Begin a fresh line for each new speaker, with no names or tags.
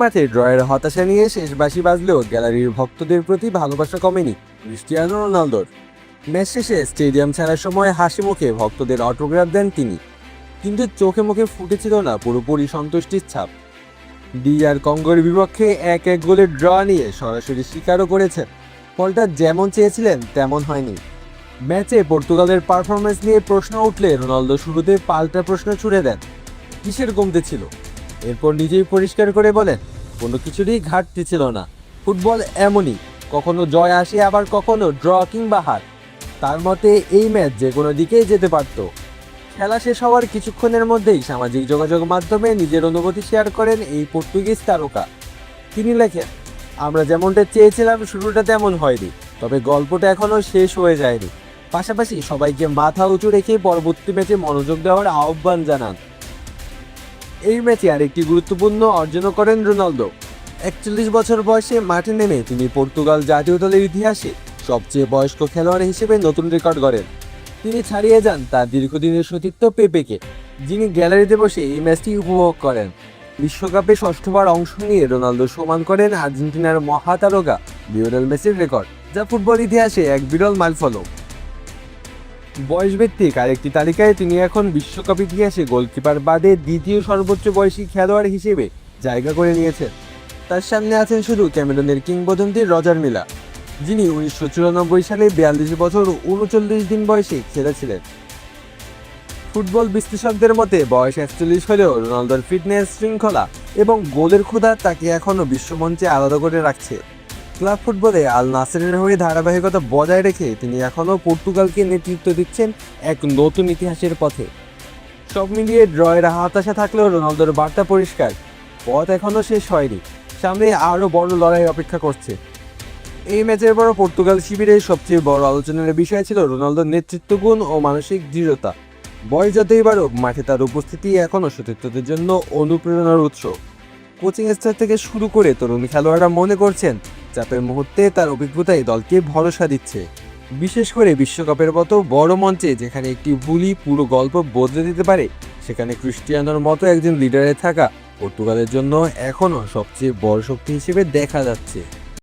মাঠে ড্রয়ের হতাশা নিয়ে শেষ বাঁশি বাজলেও গ্যালারির ভক্তদের প্রতি ভালোবাসা কমেনি ক্রিস্টিয়ানো রোনালদোর। ম্যাচ শেষে স্টেডিয়াম ছাড়ার সময় হাসি মুখে ভক্তদের অটোগ্রাফ দেন তিনি, কিন্তু চোখে মুখে ফুটেছিল না পুরোপুরি সন্তুষ্টির ছাপ। ডিআর কঙ্গোর বিপক্ষে 1-1 গোলের ড্র নিয়ে সরাসরি স্বীকারও করেছেন ফলটা যেমন চেয়েছিলেন তেমন হয়নি। ম্যাচে পর্তুগালের পারফরমেন্স নিয়ে প্রশ্ন উঠলে রোনালদো শুরুতে পাল্টা প্রশ্ন ছুড়ে দেন, কিসের কমতে ছিল। এরপর নিজেই পরিষ্কার করে বলেন, কোনো কিছুরই ঘাটতি ছিল না, ফুটবল এমনই, কখনো জয় আসে আবার কখনো ড্র কিংবা হার। তার মতে এই ম্যাচ যে কোনো দিকেই যেতে পারত। খেলা শেষ হওয়ার কিছুক্ষণের মধ্যেই সামাজিক যোগাযোগ মাধ্যমে নিজের অনুভূতি শেয়ার করেন এই পর্তুগিজ তারকা। তিনি লেখেন, আমরা যেমনটা চেয়েছিলাম শুরুটা তেমন হয়নি, তবে গল্পটা এখনও শেষ হয়ে যায়নি। পাশাপাশি সবাইকে মাথা উঁচু রেখে পরবর্তী ম্যাচে মনোযোগ দেওয়ার আহ্বান জানান। এই ম্যাচে আরেকটি গুরুত্বপূর্ণ অর্জনও করেন রোনালদো। 41 বছর বয়সে মাঠে নেমে তিনি পর্তুগাল জাতীয় দলের ইতিহাসে সবচেয়ে বয়স্ক খেলোয়াড় হিসেবে নতুন রেকর্ড গড়েন। তিনি ছাড়িয়ে যান তার দীর্ঘদিনের সতীর্থ পেপেকে, যিনি গ্যালারিতে বসে এই ম্যাচটি উপভোগ করেন। বিশ্বকাপে ষষ্ঠবার অংশ নিয়ে রোনালদো সমান করেন আর্জেন্টিনার মহাতারকা লিওনেল মেসির রেকর্ড, যা ফুটবল ইতিহাসে এক বিরল মাইলফলক। বয়সভিত্তিক আরেকটি তালিকায় তিনি এখন বিশ্বকাপ ইতিহাসে গোলকিপার বাদে দ্বিতীয় সর্বোচ্চ বয়সী খেলোয়াড় হিসেবে জায়গা করে নিয়েছেন। তার সামনে আছেন শুধু ক্যামেরুনের কিংবদন্তি রজার মিলা, যিনি 1994 সালে 42 বছর 39 দিন বয়সে খেলেছিলেন। ফুটবল বিশ্লেষকদের মতে বয়স 41 হলেও রোনালদোর ফিটনেস, শৃঙ্খলা এবং গোলের ক্ষুধা তাকে এখনও বিশ্বমঞ্চে আলাদা করে রাখছে। ক্লাব ফুটবলে আল নাসেরের হয়ে ধারাবাহিকতা বজায় রেখে তিনি এখনও পর্তুগালকে নেতৃত্ব দিচ্ছেন এক নতুন ইতিহাসের পথে। সব মিলিয়ে ড্রয়ের হতাশা থাকলেও রোনালদোর বার্তা পরিষ্কার, পথ এখনও শেষ হয়নি, সামনে আরও বড় লড়াই অপেক্ষা করছে। এই ম্যাচের পর পর্তুগাল শিবিরের সবচেয়ে বড় আলোচনার বিষয় ছিল রোনালদোর নেতৃত্বগুণ ও মানসিক দৃঢ়তা। বয়স যতই বাড়ুক, মাঠে তার উপস্থিতি এখনও সতীর্থদের জন্য অনুপ্রেরণার উৎস। কোচিং স্টাফ থেকে শুরু করে তরুণ খেলোয়াড়রা মনে করছেন চাপের মুহূর্তে তার অভিজ্ঞতাই দলকে ভরসা দিচ্ছে। বিশেষ করে বিশ্বকাপের মতো বড় মঞ্চে, যেখানে একটি ভুলই পুরো গল্প বদলে দিতে পারে, সেখানে ক্রিস্টিয়ানোর মতো একজন লিডারে থাকা পর্তুগালের জন্য এখনও সবচেয়ে বড় শক্তি হিসেবে দেখা যাচ্ছে।